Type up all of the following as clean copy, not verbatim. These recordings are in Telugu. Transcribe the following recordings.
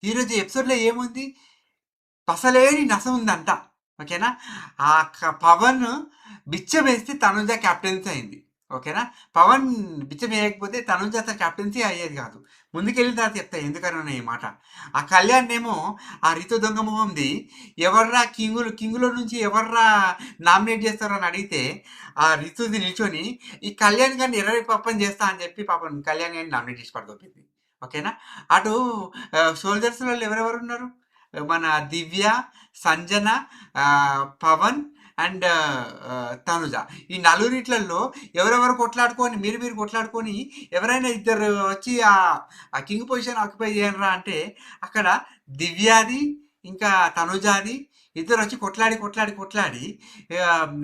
ఈరోజు ఎపిసోడ్‌లో ఏముంది? పసలేని నస ఉందంతా. ఓకేనా? పవన్ బిచ్చమేస్తే తనుజ కెప్టెన్సీ అయింది. ఓకేనా? పవన్ బిచ్చమేయకపోతే తనుజ అసలు కెప్టెన్సీ అయ్యేది గాదు. ముందుకెళ్ళిన తర్వాత చెప్తా ఎందుకన్నానో ఈ మాట. ఆ కళ్యాణ్‌నేమో ఆ 'రితు దొంగ మొహంది' ఎవర్రా కింగులో నుంచి ఎవర్రా నామినేట్ చేస్తారో అని అడిగితే, ఆ రితుది నిల్చొని ఈ కళ్యాణ్ గారిని ఎర్రటి పప్పని చేస్తా అని చెప్పి పాపం కళ్యాణ్ గారిని నామినేట్ చేసి పడదొబ్బింది. ఓకేనా? అటు సోల్జర్స్‌లలో ఎవరెవరున్నారు? మన 'దివ్య', 'సంజన', 'పవన్' అండ్ తనుజ. ఈ నలుగురిట్లల్లో ఎవరెవరు కొట్లాడుకొని మీరు కొట్లాడుకొని ఎవరైనా ఇద్దరు వచ్చి ఆ కింగ్ పొజిషన్ ఆక్యుపై చేయండిరా అంటే అక్కడ దివ్యాది, ఇంకా తనుజాది ఇద్దరొచ్చి కొట్లాడి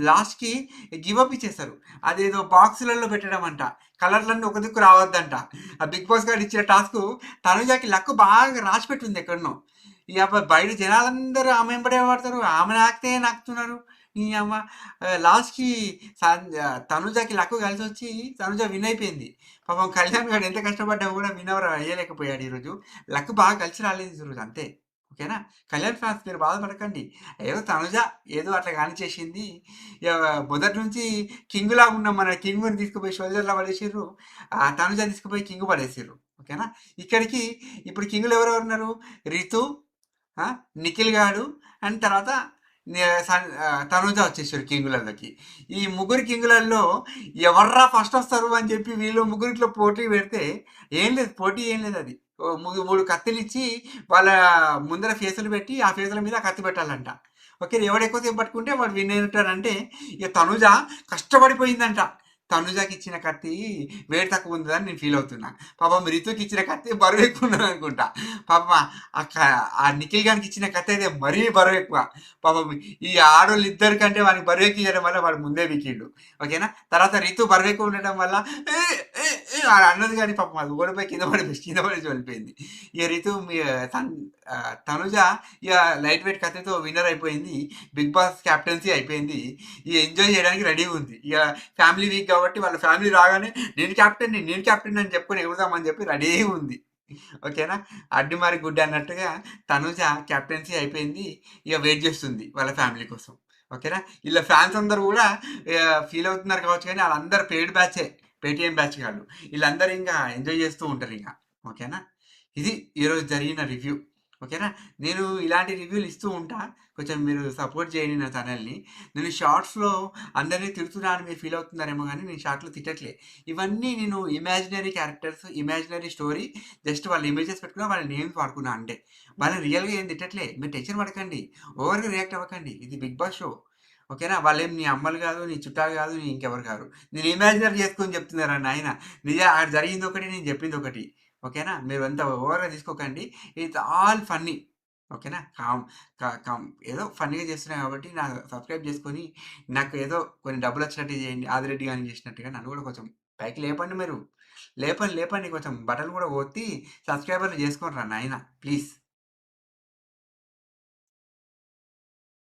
లాస్ట్‌కి గివ్ అప్ ఇచ్చేసారు. అదేదో బాక్సులలో పెట్టడం అంట. కలర్‌లన్నీ ఒక దిక్కు రావద్దంట. ఆ 'బిగ్ బాస్' గాడు ఇచ్చిన టాస్కు తనుజకి లక్ బాగా రాసిపెట్టుంది ఎక్కడనో. బయట జనాలందరూ ఆమె వెంబడే పడతారు. ఆమె నాకితే నాకుతున్నారు. నీ యమ్మ లాస్ట్‌కి తనుజకి లక్ కలిసొచ్చి తనుజ విన్ అయిపోయింది. పాపం కళ్యాణ్ గాడు ఎంత కష్టపడ్డా కూడా విన్ అయ్యలేకపోయాడు ఈరోజు. లక్ బాగా కలిసి రాలేదు ఈరోజు అంతే. ఓకేనా? కళ్యాణ్ ఫ్యాన్స్ మీరు బాధపడకండి. ఏదో తనుజ ఏదో అట్లా కానిచ్చేసింది. ఇగ మొదటి నుంచి కింగ్‌లాగా ఉన్న మన కింగ్‌ని తీసుకుపోయి షోల్డర్‌లో పడేసిర్రు. తనుజ తీసుకుపోయి కింగ్ పడేసిర్రు. ఓకేనా? ఇక్కడికి ఇప్పుడు కింగ్‌లు ఎవరెవరున్నారు? రితు, ఆ! నిఖిల్ గాడు అండ్ తర్వాత తనుజ వచ్చేసారు కింగులలోకి. ఈ ముగ్గురు కింగులలో ఎవర్రా ఫస్ట్ వస్తారు అని చెప్పి వీళ్ళు ముగ్గురిట్లో పోటీ పెడితే ఏం లేదు. పోటీ ఏం లేదు అది. ఓ 3 కత్తులిచ్చి వాళ్ళ ముందర ఫేసులు పెట్టి ఆ ఫేసుల మీద కత్తి పెట్టాలంట. ఓకే. ఎవడు ఎక్కువ సేపు పట్టుకుంటే వాడు విన్ అయినట్టారంటే ఇక తనుజ కష్టపడిపోయిందంట. తనుజకి ఇచ్చిన కత్తి వెయిట్ తక్కువ ఉందని నేను ఫీల్ అవుతున్నా. పాపం రితుకి ఇచ్చిన కత్తి బరువు ఎక్కువ ఉన్నదనుకుంటా. పాపం ఆ క ఆ నిఖిల్ గానికి ఇచ్చిన కత్తి అయితే మరీ బరువెక్కువ. పాపం ఈ ఆడోళ్ళిద్దరి కంటే వానికి బరువెక్కియడం వల్ల వాడు ముందే వీకిండు. ఓకేనా? తర్వాత రితు బరువెక్కువ ఉండటం వల్ల ఏ ఏ ఏ అని అన్నది గానీ పాపం అది ఓడిపోయి కింద పడేసి వెళ్ళిపోయింది. ఇక రితు తనుజ ఇక లైట్ వెయిట్ కత్తితో విన్నర్ అయిపోయింది. బిగ్ బాస్ కెప్టెన్సీ అయిపోయింది. ఇక ఎంజాయ్ చేయడానికి రెడీగా ఉంది. ఇక ఫ్యామిలీ వీక్ కాబట్టి వాళ్ళ ఫ్యామిలీ రాగానే నేను కెప్టెన్ అని చెప్పుకొని ఎగురుదామని చెప్పి రెడీగా ఉంది. ఓకేనా? అడ్డి మరి గుడ్డి అన్నట్టుగా తనుజ కెప్టెన్సీ అయిపోయింది. ఇక వెయిట్ చేస్తుంది వాళ్ళ ఫ్యామిలీ కోసం. ఓకేనా? ఈళ్ళ ఫ్యాన్స్ అందరూ గూడా ఫీల్ అవుతున్నారు కావచ్చు గానీ ఆళ్ళందరూ పెయిడ్ బ్యాచే. పేటీఎం బ్యాచ్ గాళ్ళు. ఈళ్ళందరూ ఇంగా ఎంజాయ్ చేస్తూ ఉంటారింక. ఓకేనా? ఇది ఈరోజు జరిగిన రివ్యూ. ఓకేనా? నేను ఇలాంటి రివ్యూలు ఇస్తూ ఉంటా. కొంచెం మీరు సపోర్ట్ చేయండి నా ఛానెల్‌ని. నేను షార్ట్స్‌లో అందరిని తిడుతున్నా అని మీరు ఫీల్ అవుతున్నారేమో గానీ నేను షార్ట్‌లో తిట్టట్లే. ఇవన్నీ నేను imaginary characters, imaginary story just వాళ్ళ ఇమేజెస్ పెట్టుకున్నా, వాళ్ళ నేమ్స్ వాడుకున్నా అంతే. వాళ్ళని రియల్‌గా ఏం తిట్టట్లే. మీరు టెన్షన్ పడకండి. ఓవర్‌గా రియాక్ట్ అవ్వకండి. ఇది బిగ్ బాస్ షో. ఓకేనా? వాళ్ళేం నీ అమ్మలు గాదు, నీ చుట్టాలు గాదు, నీ ఇంకెవరు గాదు. నేను ఇమాజినరీ చేసుకొని చెప్తున్నారా నాయన. అక్కడ జరిగిందొకటి, నేను చెప్పిందొకటి. ఓకేనా? మీరంతా ఓవర్‌గా తీసుకోకండి. It's all funny. ఓకేనా? కామ్ క కం ఏదో ఫన్నీగా చేస్తున్నా కాబట్టి సబ్స్క్రైబ్ చేసుకొని నాకు ఏదో కొన్ని డబ్బులొచ్చినట్టు చేయండి. ఆదిరెడ్డి గానికి చేసినట్టుగా నన్ను కూడా కొంచెం పైకి లేపండి మీరు. లేపండి కొంచెం బటన్ కూడా ఒత్తి సబ్స్క్రైబర్లు చేసుకోండిరా నాయన ప్లీజ్.